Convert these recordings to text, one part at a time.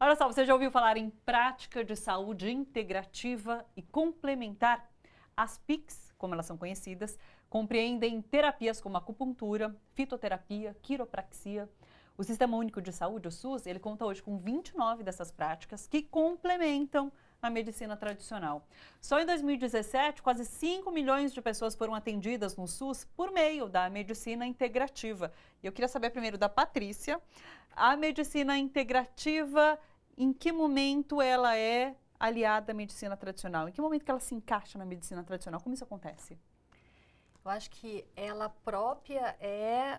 Olha só, você já ouviu falar em prática de saúde integrativa e complementar? As PICs, como elas são conhecidas, compreendem terapias como acupuntura, fitoterapia, quiropraxia. O Sistema Único de Saúde, o SUS, ele conta hoje com 29 dessas práticas que complementam a medicina tradicional. Só em 2017, quase 5 milhões de pessoas foram atendidas no SUS por meio da medicina integrativa. E eu queria saber primeiro da Patrícia, a medicina integrativa, em que momento ela é aliada à medicina tradicional? Em que momento que ela se encaixa na medicina tradicional? Como isso acontece? Eu acho que ela própria é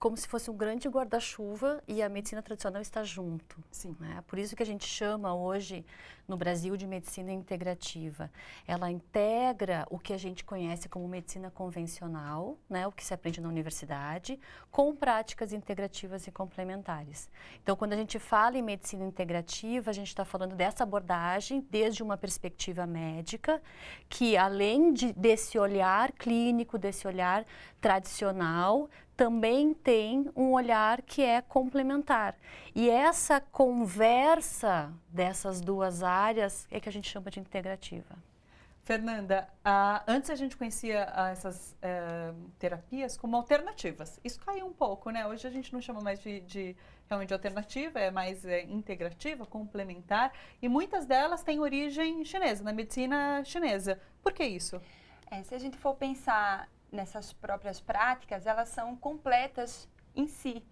como se fosse um grande guarda-chuva e a medicina tradicional está junto. Sim. Né? Por isso que a gente chama hoje no Brasil de medicina integrativa. Ela integra o que a gente conhece como medicina convencional, né? O que se aprende na universidade, com práticas integrativas e complementares. Então, quando a gente fala em medicina integrativa, a gente está falando dessa abordagem desde uma perspectiva médica, que além desse olhar clínico, desse olhar tradicional, também tem um olhar que é complementar. E essa conversa dessas duas áreas é que a gente chama de integrativa. Fernanda, antes a gente conhecia essas terapias como alternativas. Isso caiu um pouco, né? Hoje a gente não chama mais de realmente de alternativa, é mais integrativa, complementar. E muitas delas têm origem chinesa, na medicina chinesa. Por que isso? Se a gente for pensar nessas próprias práticas, elas são completas em si.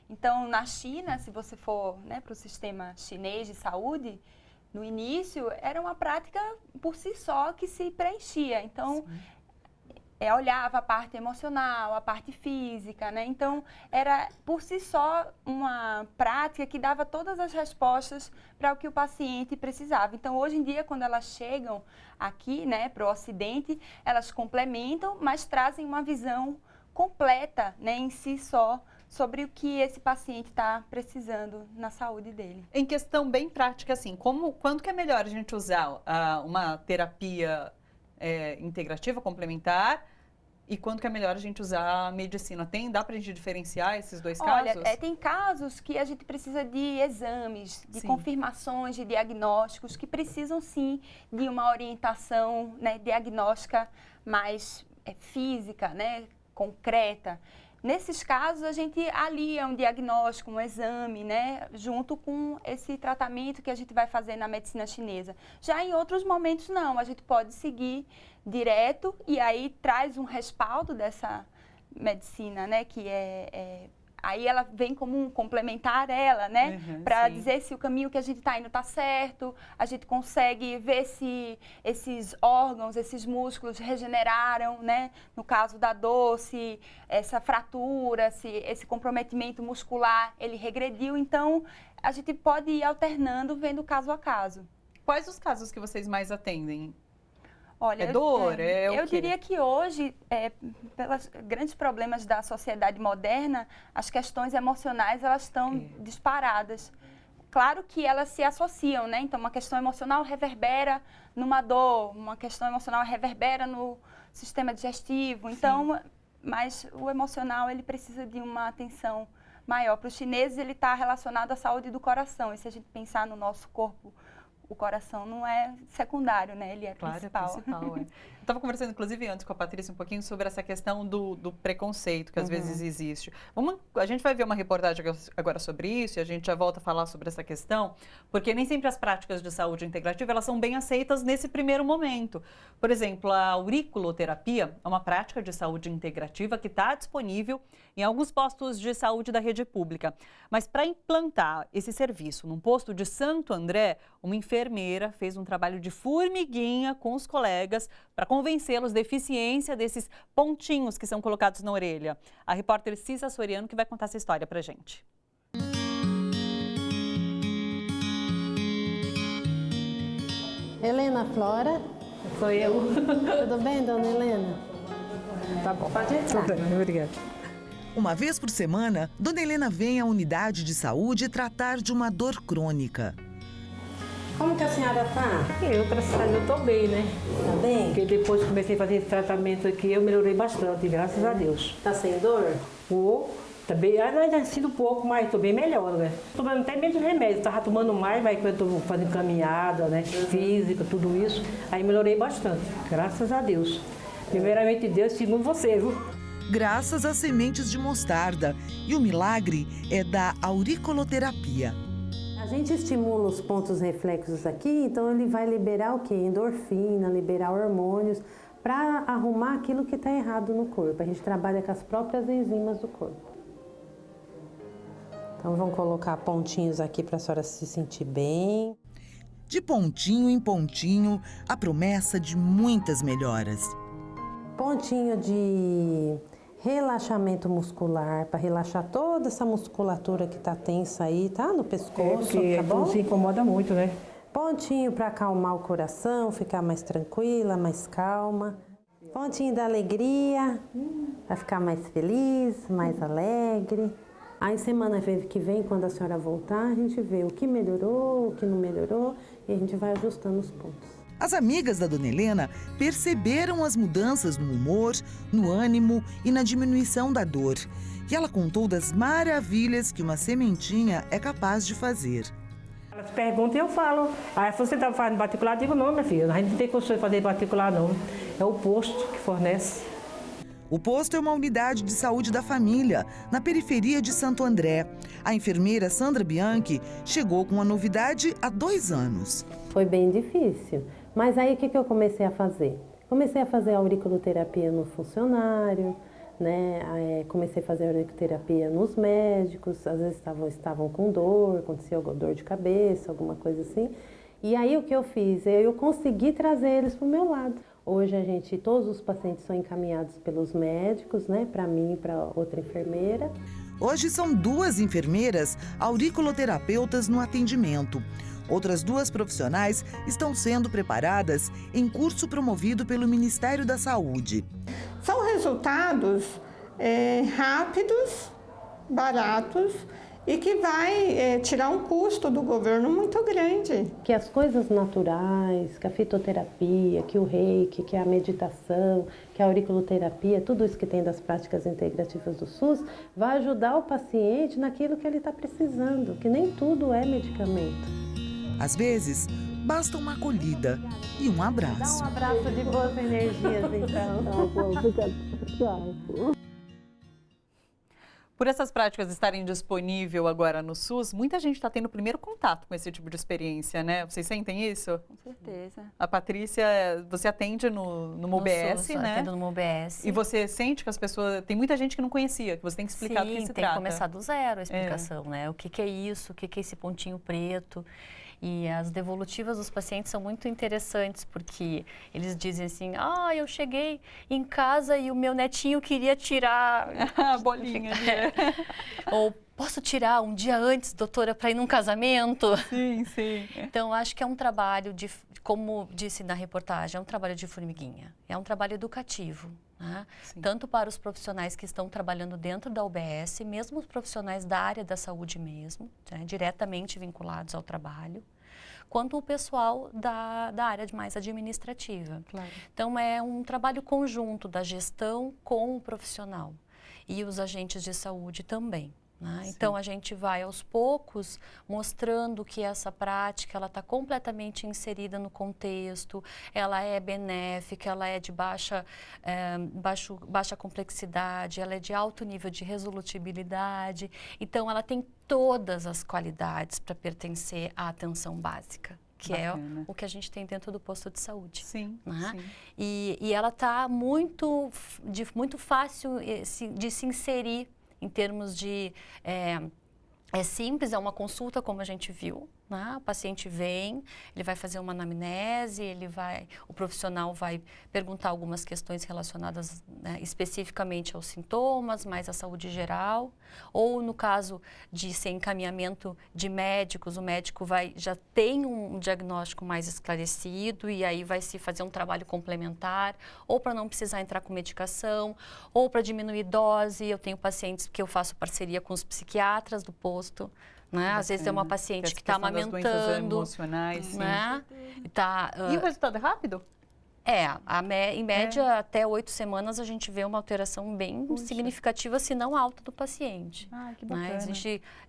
Então, na China, se você for para o sistema chinês de saúde, no início era uma prática por si só que se preenchia. Então, olhava a parte emocional, a parte física, né? Então, era por si só uma prática que dava todas as respostas para o que o paciente precisava. Então, hoje em dia, quando elas chegam aqui, né, para o Ocidente, elas complementam, mas trazem uma visão completa, né, em si só, sobre o que esse paciente está precisando na saúde dele. Em questão bem prática, assim, quando que é melhor a gente usar uma terapia integrativa, complementar, e quando que é melhor a gente usar a medicina? Dá para a gente diferenciar esses dois casos? Olha, tem casos que a gente precisa de exames, de confirmações, de diagnósticos, que precisam sim de uma orientação, né, diagnóstica mais física, né, concreta. Nesses casos, a gente alia um diagnóstico, um exame, né, junto com esse tratamento que a gente vai fazer na medicina chinesa. Já em outros momentos, não. A gente pode seguir direto e aí traz um respaldo dessa medicina, né, que aí ela vem como um complementar ela, né, para dizer se o caminho que a gente está indo está certo, a gente consegue ver se esses órgãos, esses músculos regeneraram, né, no caso da dor, se essa fratura, se esse comprometimento muscular, ele regrediu. Então, a gente pode ir alternando, vendo caso a caso. Quais os casos que vocês mais atendem? Olha, eu diria que hoje, pelos grandes problemas da sociedade moderna, as questões emocionais elas estão disparadas. Claro que elas se associam, né? Então, uma questão emocional reverbera numa dor, uma questão emocional reverbera no sistema digestivo. Então, mas o emocional ele precisa de uma atenção maior. Para os chineses, ele está relacionado à saúde do coração. E se a gente pensar no nosso corpo, o coração não é secundário, né? Ele é principal. É principal, Eu estava conversando, inclusive, antes com a Patrícia um pouquinho sobre essa questão do preconceito que às vezes existe. A gente vai ver uma reportagem agora sobre isso e a gente já volta a falar sobre essa questão, porque nem sempre as práticas de saúde integrativa elas são bem aceitas nesse primeiro momento. Por exemplo, a auriculoterapia é uma prática de saúde integrativa que está disponível em alguns postos de saúde da rede pública. Mas para implantar esse serviço num posto de Santo André, uma enfermeira fez um trabalho de formiguinha com os colegas para convencê-los da eficiência desses pontinhos que são colocados na orelha. A repórter Cissa Soriano que vai contar essa história para a gente. Helena Flora. Sou eu. Tudo bem, dona Helena? Tá bom, pode entrar. Obrigada. Uma vez por semana, dona Helena vem à unidade de saúde tratar de uma dor crônica. Como que a senhora tá? Eu tô bem, né? Tá bem? Porque depois que comecei a fazer esse tratamento aqui, eu melhorei bastante, graças a Deus. Tá sem dor? Tá bem, ainda sinto um pouco, mas estou bem melhor, né? Estou tomando até menos remédio, estava tomando mais, mas quando eu estou fazendo caminhada, né? Física, tudo isso, aí melhorei bastante, graças a Deus. Primeiramente Deus, segundo você, viu? Graças às sementes de mostarda. E o milagre é da auriculoterapia. A gente estimula os pontos reflexos aqui, então ele vai liberar o quê? Endorfina, liberar hormônios, para arrumar aquilo que está errado no corpo. A gente trabalha com as próprias enzimas do corpo. Então vamos colocar pontinhos aqui para a senhora se sentir bem. De pontinho em pontinho, a promessa de muitas melhoras. Pontinho de relaxamento muscular, para relaxar toda essa musculatura que está tensa aí, tá? No pescoço, tá bom? Se incomoda muito, né? Pontinho para acalmar o coração, ficar mais tranquila, mais calma. Pontinho da alegria, para ficar mais feliz, mais alegre. Aí semana que vem, quando a senhora voltar, a gente vê o que melhorou, o que não melhorou e a gente vai ajustando os pontos. As amigas da Dona Helena perceberam as mudanças no humor, no ânimo e na diminuição da dor. E ela contou das maravilhas que uma sementinha é capaz de fazer. Elas perguntam e eu falo. Aí você está fazendo particular? Eu digo, não, minha filha, a gente não tem condições de fazer particular, não. É o posto que fornece. O posto é uma unidade de saúde da família, na periferia de Santo André. A enfermeira Sandra Bianchi chegou com a novidade há 2 anos. Foi bem difícil, mas aí o que eu comecei a fazer? Comecei a fazer auriculoterapia no funcionário, né? Comecei a fazer auriculoterapia nos médicos, às vezes estavam com dor, acontecia dor de cabeça, alguma coisa assim. E aí o que eu fiz? Eu consegui trazer eles para o meu lado. Hoje todos os pacientes são encaminhados pelos médicos, né? Para mim e para outra enfermeira. Hoje são 2 enfermeiras auriculoterapeutas no atendimento. Outras 2 profissionais estão sendo preparadas em curso promovido pelo Ministério da Saúde. São resultados rápidos, baratos e que vai tirar um custo do governo muito grande. Que as coisas naturais, que a fitoterapia, que o reiki, que a meditação, que a auriculoterapia, tudo isso que tem das práticas integrativas do SUS, vai ajudar o paciente naquilo que ele está precisando, que nem tudo é medicamento. Às vezes, basta uma acolhida e um abraço. Dá um abraço de boas energias, então. Por essas práticas estarem disponíveis agora no SUS, muita gente está tendo o primeiro contato com esse tipo de experiência, né? Vocês sentem isso? Com certeza. A Patrícia, você atende no UBS, SUS, né? Atendo no UBS. E você sente que as pessoas... Tem muita gente que não conhecia, que você tem que explicar do que se tem trata. que começar do zero a explicação, né? O que é isso, o que é esse pontinho preto. E as devolutivas dos pacientes são muito interessantes, porque eles dizem assim, eu cheguei em casa e o meu netinho queria tirar... a bolinha. Né? Ou, posso tirar um dia antes, doutora, para ir num casamento? Sim, sim. Então, acho que é um trabalho, como disse na reportagem, é um trabalho de formiguinha. É um trabalho educativo. Né? Tanto para os profissionais que estão trabalhando dentro da UBS, mesmo os profissionais da área da saúde mesmo, né? Diretamente vinculados ao trabalho, quanto o pessoal da área mais administrativa. Claro. Então, é um trabalho conjunto da gestão com o profissional e os agentes de saúde também. Né? Então, a gente vai aos poucos mostrando que essa prática ela está completamente inserida no contexto, ela é benéfica, ela é de baixa complexidade, ela é de alto nível de resolutibilidade. Então, ela tem todas as qualidades para pertencer à atenção básica, que Bacana. é o que a gente tem dentro do posto de saúde. Sim, né? sim. E ela está muito fácil de se inserir em termos de... É simples, é uma consulta, como a gente viu, né? O paciente vem, ele vai fazer uma anamnese, o profissional vai perguntar algumas questões relacionadas, né, especificamente aos sintomas, mais à saúde geral, ou no caso de ser encaminhamento de médicos, o médico já tem um diagnóstico mais esclarecido e aí vai se fazer um trabalho complementar, ou para não precisar entrar com medicação, ou para diminuir dose. Eu tenho pacientes que eu faço parceria com os psiquiatras do posto. Né? Às vezes é uma paciente que está amamentando, emocionais, né? E o resultado é rápido? Em média, até 8 semanas, a gente vê uma alteração bem significativa, se não alta, do paciente. Que bacana.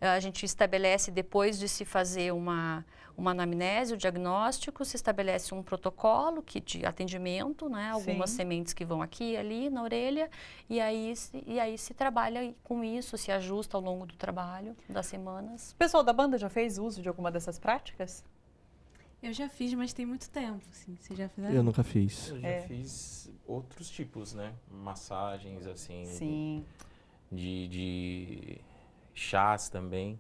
A gente estabelece, depois de se fazer uma anamnese, o diagnóstico, se estabelece um protocolo de atendimento, né? Algumas sementes que vão aqui e ali, na orelha, e aí se trabalha com isso, se ajusta ao longo do trabalho, das semanas. O pessoal da banda já fez uso de alguma dessas práticas? Eu já fiz, mas tem muito tempo, assim. Você já fizeram? Eu nunca fiz. Eu já fiz outros tipos, né? Massagens, assim. Sim. De chás também.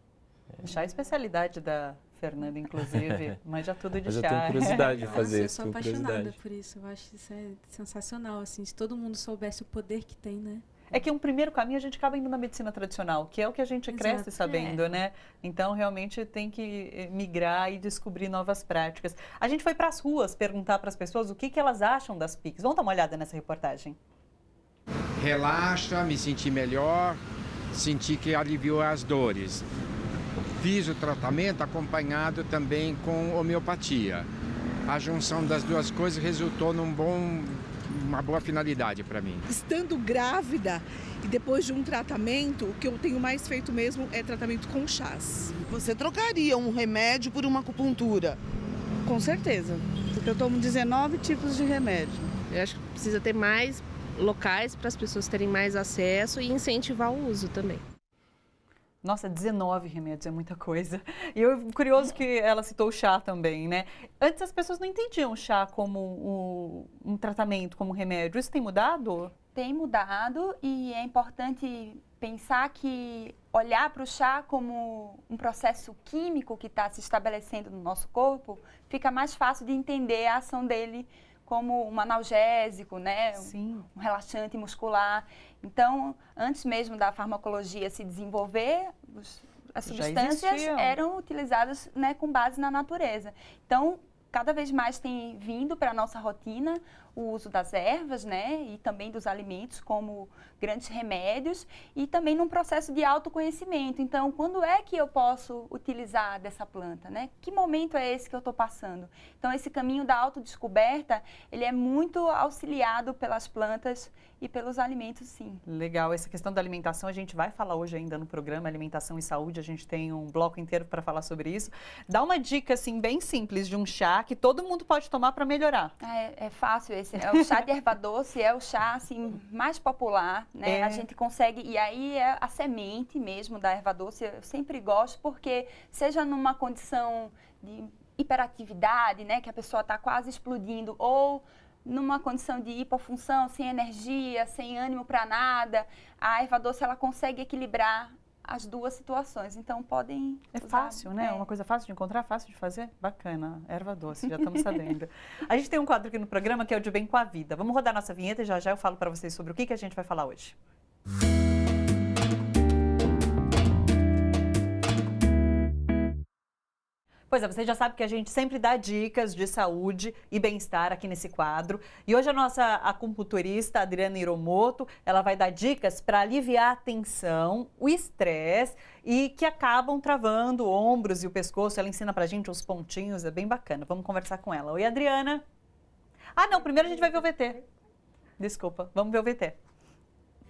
Chá é especialidade da Fernanda, inclusive. Manja tudo de Mas chá. eu tenho curiosidade de fazer Eu isso. sou apaixonada por isso. Eu acho isso sensacional, assim. Se todo mundo soubesse o poder que tem, né? É que um primeiro caminho a gente acaba indo na medicina tradicional, que é o que a gente cresce sabendo, né? Então, realmente, tem que migrar e descobrir novas práticas. A gente foi para as ruas perguntar para as pessoas o que elas acham das PICs. Vamos dar uma olhada nessa reportagem. Relaxa, me senti melhor, senti que aliviou as dores. Fiz o tratamento acompanhado também com homeopatia. A junção das duas coisas resultou uma boa finalidade para mim. Estando grávida e depois de um tratamento, o que eu tenho mais feito mesmo é tratamento com chás. Você trocaria um remédio por uma acupuntura? Com certeza, porque eu tomo 19 tipos de remédio. Eu acho que precisa ter mais locais para as pessoas terem mais acesso e incentivar o uso também. Nossa, 19 remédios é muita coisa. E eu curioso que ela citou o chá também, né? Antes as pessoas não entendiam o chá como um tratamento, como um remédio. Isso tem mudado? Tem mudado e é importante pensar que olhar para o chá como um processo químico que está se estabelecendo no nosso corpo, fica mais fácil de entender a ação dele como um analgésico, né? Um relaxante muscular. Então, antes mesmo da farmacologia se desenvolver, as substâncias eram utilizadas, né, com base na natureza. Então, cada vez mais tem vindo para a nossa rotina o uso das ervas, né, e também dos alimentos como grandes remédios e também num processo de autoconhecimento. Então, quando é que eu posso utilizar dessa planta, né? Que momento é esse que eu estou passando? Então, esse caminho da autodescoberta, ele é muito auxiliado pelas plantas e pelos alimentos, sim. Legal. Essa questão da alimentação, a gente vai falar hoje ainda no programa Alimentação e Saúde, a gente tem um bloco inteiro para falar sobre isso. Dá uma dica, assim, bem simples de um chá que todo mundo pode tomar para melhorar. É fácil esse. É o chá de erva doce, é o chá, assim, mais popular, né? A gente consegue, e aí é a semente mesmo da erva doce, eu sempre gosto, porque seja numa condição de hiperatividade, né? Que a pessoa está quase explodindo, ou numa condição de hipofunção, sem energia, sem ânimo para nada, a erva doce, ela consegue equilibrar as duas situações, então podem usar. Fácil, né? Uma coisa fácil de encontrar, fácil de fazer. Bacana, erva doce, já estamos sabendo. A gente tem um quadro aqui no programa que é o De Bem com a Vida. Vamos rodar nossa vinheta e já eu falo para vocês sobre o que a gente vai falar hoje. Pois é, você já sabe que a gente sempre dá dicas de saúde e bem-estar aqui nesse quadro. E hoje a nossa acupunturista, Adriana Hiromoto, ela vai dar dicas para aliviar a tensão, o estresse e que acabam travando ombros e o pescoço. Ela ensina pra gente uns pontinhos, é bem bacana. Vamos conversar com ela. Oi, Adriana. Ah, não, primeiro a gente vai ver o VT. Desculpa, vamos ver o VT.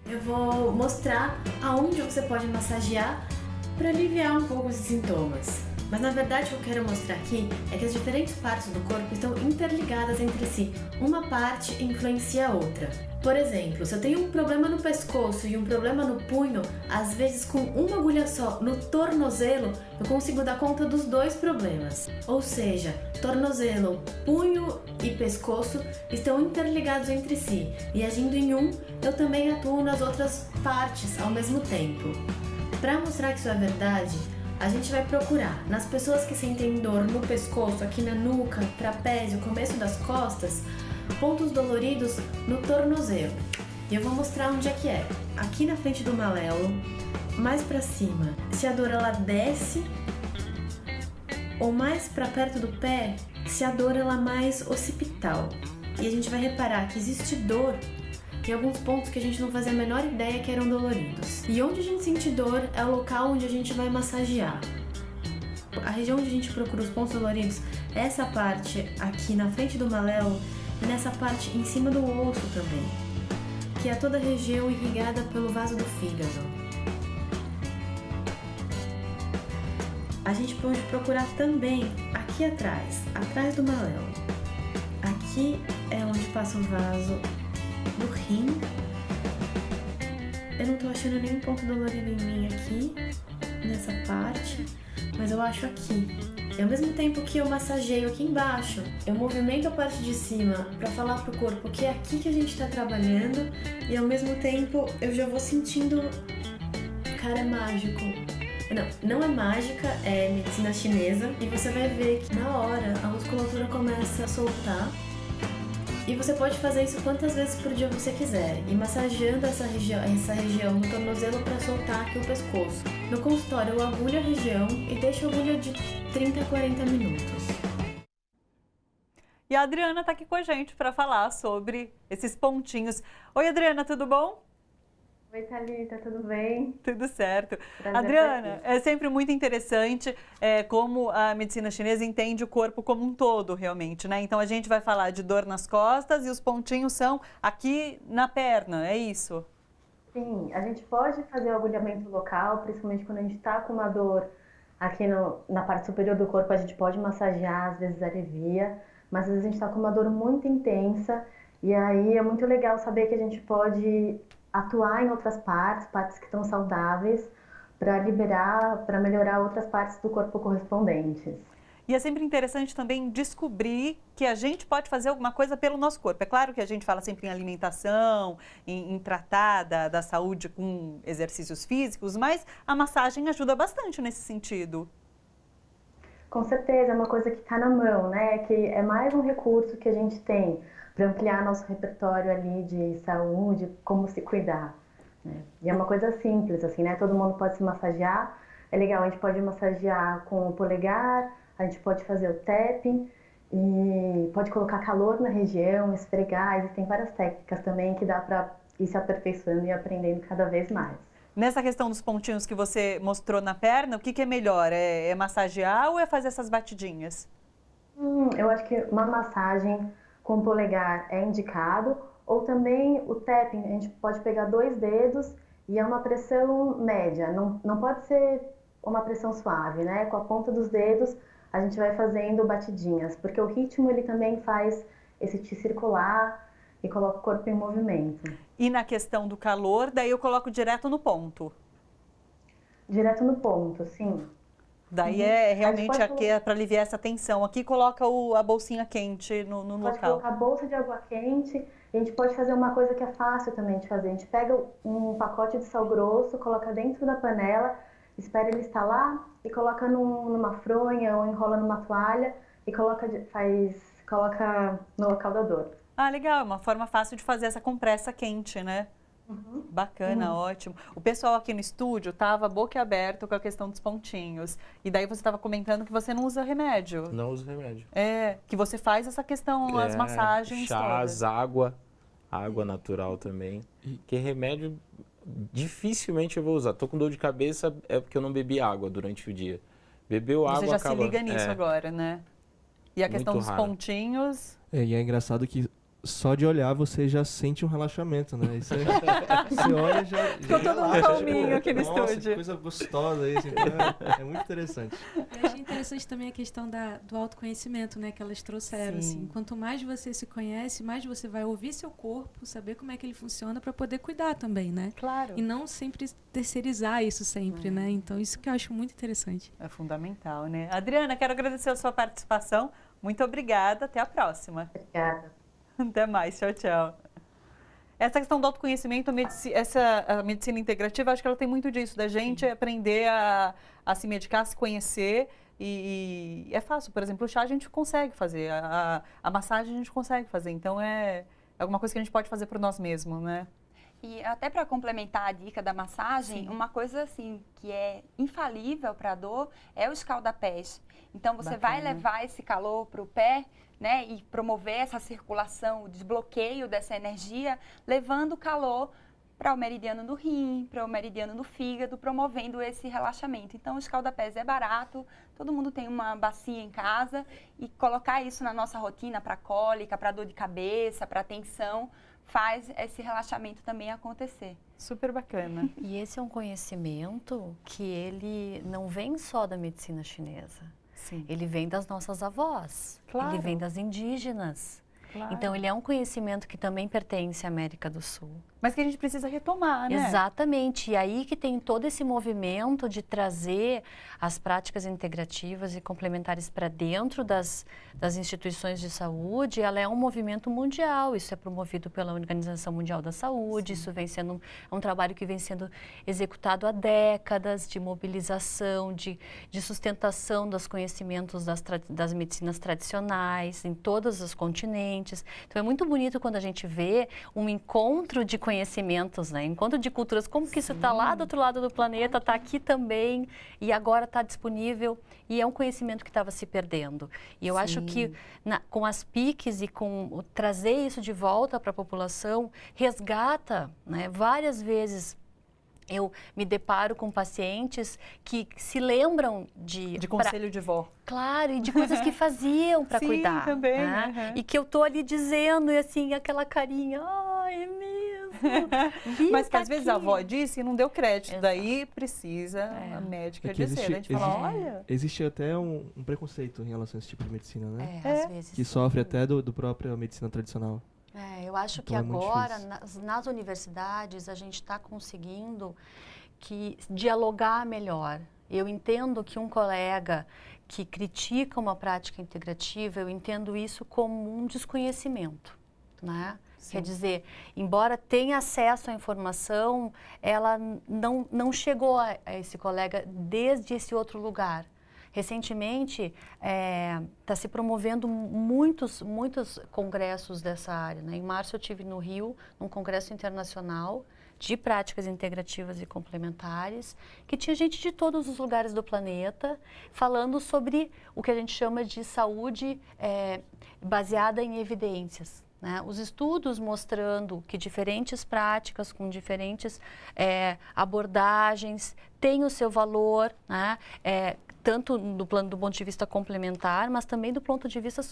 Eu vou mostrar aonde você pode massagear para aliviar um pouco os sintomas. Mas na verdade o que eu quero mostrar aqui é que as diferentes partes do corpo estão interligadas entre si. Uma parte influencia a outra. Por exemplo, se eu tenho um problema no pescoço e um problema no punho, às vezes com uma agulha só no tornozelo, eu consigo dar conta dos dois problemas. Ou seja, tornozelo, punho e pescoço estão interligados entre si. E agindo em um, eu também atuo nas outras partes ao mesmo tempo. Para mostrar que isso é verdade, a gente vai procurar nas pessoas que sentem dor no pescoço, aqui na nuca, trapézio, começo das costas, pontos doloridos no tornozelo. E eu vou mostrar onde é que é. Aqui na frente do malelo, mais pra cima. Se a dor ela desce, ou mais pra perto do pé, se a dor ela é mais occipital. E a gente vai reparar que existe dor em alguns pontos que a gente não fazia a menor ideia que eram doloridos. E onde a gente sente dor é o local onde a gente vai massagear. A região onde a gente procura os pontos doloridos, essa parte aqui na frente do malelo e nessa parte em cima do osso também, que é toda a região irrigada pelo vaso do fígado. A gente pode procurar também aqui atrás do maléolo. Aqui é onde passa o vaso do rim. Eu não tô achando nenhum ponto dolorido em mim aqui, nessa parte, mas eu acho aqui. E ao mesmo tempo que eu massageio aqui embaixo, eu movimento a parte de cima para falar pro corpo que é aqui que a gente tá trabalhando, e ao mesmo tempo eu já vou sentindo, cara, é mágico. Não é mágica, é medicina chinesa, e você vai ver que na hora a musculatura começa a soltar. E você pode fazer isso quantas vezes por dia você quiser, e massageando essa região no tornozelo para soltar aqui o pescoço. No consultório eu agulho a região e deixo a agulha de 30 a 40 minutos. E a Adriana está aqui com a gente para falar sobre esses pontinhos. Oi, Adriana, tudo bom? Oi, Thalita, tudo bem? Tudo certo. Prazer Adriana, é sempre muito interessante como a medicina chinesa entende o corpo como um todo, realmente, né? Então, a gente vai falar de dor nas costas e os pontinhos são aqui na perna, é isso? Sim, a gente pode fazer o agulhamento local, principalmente quando a gente está com uma dor aqui na parte superior do corpo, a gente pode massagear, às vezes alivia, mas às vezes a gente está com uma dor muito intensa e aí é muito legal saber que a gente pode atuar em outras partes que estão saudáveis, para melhorar outras partes do corpo correspondentes. E é sempre interessante também descobrir que a gente pode fazer alguma coisa pelo nosso corpo. É claro que a gente fala sempre em alimentação, em tratar da saúde com exercícios físicos, mas a massagem ajuda bastante nesse sentido. Com certeza, é uma coisa que está na mão, né? Que é mais um recurso que a gente tem para ampliar nosso repertório ali de saúde, como se cuidar, né? E é uma coisa simples, assim, né? Todo mundo pode se massagear. É legal, a gente pode massagear com o polegar, a gente pode fazer o tapping e pode colocar calor na região, esfregar. Existem várias técnicas também que dá para ir se aperfeiçoando e aprendendo cada vez mais. Nessa questão dos pontinhos que você mostrou na perna, o que é melhor? É massagear ou é fazer essas batidinhas? Eu acho que uma massagem com o polegar é indicado, ou também o tapping, a gente pode pegar 2 dedos e é uma pressão média, não pode ser uma pressão suave, né? Com a ponta dos dedos a gente vai fazendo batidinhas, porque o ritmo ele também faz esse te circular e coloca o corpo em movimento. E na questão do calor, daí eu coloco direto no ponto? Direto no ponto, sim. Daí é realmente aqui é para aliviar essa tensão. Aqui coloca a bolsinha quente no local. Pode colocar a bolsa de água quente. E a gente pode fazer uma coisa que é fácil também de fazer. A gente pega um pacote de sal grosso, coloca dentro da panela, espera ele estalar e coloca numa fronha ou enrola numa toalha e coloca no local da dor. Ah, legal. É uma forma fácil de fazer essa compressa quente, né? Bacana, ótimo. O pessoal aqui no estúdio estava boquiaberto com a questão dos pontinhos. E daí você estava comentando que você não usa remédio. Não uso remédio. Que você faz essa questão, as massagens chás, todas. água natural também. Que remédio dificilmente eu vou usar. Tô com dor de cabeça é porque eu não bebi água durante o dia. Bebeu água, você já se liga nisso agora, né? E a questão dos pontinhos... E é engraçado que só de olhar você já sente um relaxamento, né? Isso você olha já... Ficou todo mundo calminho aqui no Nossa, estúdio. Que coisa gostosa isso. Então é muito interessante. Eu achei interessante também a questão do autoconhecimento, né? Que elas trouxeram. Assim. Quanto mais você se conhece, mais você vai ouvir seu corpo, saber como é que ele funciona para poder cuidar também, né? Claro. E não sempre terceirizar isso sempre, né? Então, isso que eu acho muito interessante. É fundamental, né? Adriana, quero agradecer a sua participação. Muito obrigada. Até a próxima. Obrigada. Até mais, tchau, tchau. Essa questão do autoconhecimento, a medicina integrativa, acho que ela tem muito disso, da gente aprender a se medicar, a se conhecer. E é fácil, por exemplo, o chá a gente consegue fazer, a massagem a gente consegue fazer. Então, é alguma coisa que a gente pode fazer por nós mesmos, né? E até para complementar a dica da massagem, uma coisa assim que é infalível para a dor é o escaldapés. Então, você vai levar esse calor para o pé, né, e promover essa circulação, o desbloqueio dessa energia, levando o calor para o meridiano do rim, para o meridiano do fígado, promovendo esse relaxamento. Então, o escalda-pés é barato, todo mundo tem uma bacia em casa e colocar isso na nossa rotina para cólica, para dor de cabeça, para tensão, faz esse relaxamento também acontecer. Super bacana. E esse é um conhecimento que ele não vem só da medicina chinesa. Sim. Ele vem das nossas avós, Claro. ele vem das indígenas. Claro. Então, ele é um conhecimento que também pertence à América do Sul. Mas que a gente precisa retomar, né? Exatamente. E aí que tem todo esse movimento de trazer as práticas integrativas e complementares para dentro das instituições de saúde. Ela é um movimento mundial. Isso é promovido pela Organização Mundial da Saúde. Sim. Isso vem sendo um trabalho que vem sendo executado há décadas, de mobilização, de sustentação dos conhecimentos das medicinas tradicionais em todos os continentes. Então, é muito bonito quando a gente vê um encontro de conhecimentos, né? Encontro de culturas, como que isso está lá do outro lado do planeta, está aqui também e agora está disponível e é um conhecimento que estava se perdendo. E eu acho que com as PICs e com trazer isso de volta para a população, resgata, né? Várias vezes eu me deparo com pacientes que se lembram de conselho de vó. Claro, e de coisas que faziam para cuidar. Também, né? E que eu tô ali dizendo, e assim, aquela carinha, é mesmo. Mas que às vezes a avó disse e não deu crédito. Exato. Daí precisa a médica dizer. A gente fala, olha... Existe até um preconceito em relação a esse tipo de medicina, né? Às vezes. Que sofre até do próprio medicina tradicional. Eu acho que agora, nas universidades, a gente está conseguindo dialogar melhor. Eu entendo que um colega que critica uma prática integrativa, eu entendo isso como um desconhecimento, né? Sim. Quer dizer, embora tenha acesso à informação, ela não chegou a esse colega desde esse outro lugar. Recentemente, está se promovendo muitos congressos dessa área, né? Em março eu estive no Rio, num congresso internacional de práticas integrativas e complementares, que tinha gente de todos os lugares do planeta falando sobre o que a gente chama de saúde baseada em evidências. Né? Os estudos mostrando que diferentes práticas com diferentes abordagens têm o seu valor, né? Tanto do ponto de vista complementar, mas também do ponto de vista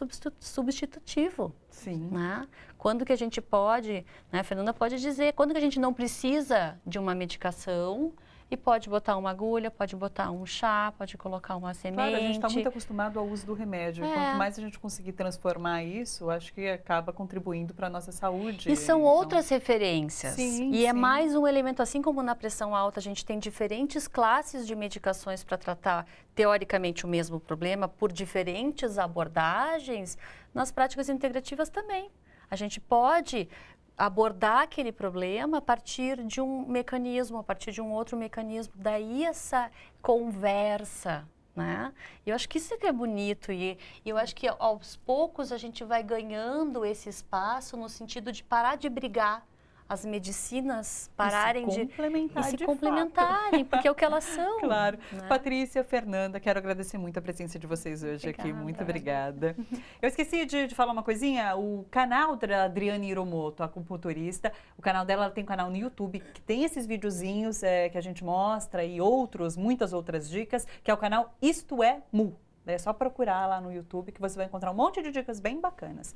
substitutivo. Sim. Né? Quando que a gente pode, né, a Fernanda pode dizer, quando que a gente não precisa de uma medicação e pode botar uma agulha, pode botar um chá, pode colocar uma semente. Claro, a gente está muito acostumado ao uso do remédio. Quanto mais a gente conseguir transformar isso, acho que acaba contribuindo para a nossa saúde. E são outras referências. Sim, e é mais um elemento, assim como na pressão alta, a gente tem diferentes classes de medicações para tratar, teoricamente, o mesmo problema, por diferentes abordagens, nas práticas integrativas também. A gente pode abordar aquele problema a partir de um mecanismo, a partir de um outro mecanismo. Daí essa conversa, né? Eu acho que isso é que é bonito e eu acho que aos poucos a gente vai ganhando esse espaço no sentido de parar de brigar. As medicinas pararem de se complementarem, porque é o que elas são. Claro. Né? Patrícia, Fernanda, quero agradecer muito a presença de vocês hoje aqui. Muito obrigada. Eu esqueci de falar uma coisinha. O canal da Adriane Hiromoto, acupunturista, o canal dela, ela tem um canal no YouTube que tem esses videozinhos que a gente mostra e muitas outras dicas, que é o canal Isto é Mu. É só procurar lá no YouTube que você vai encontrar um monte de dicas bem bacanas.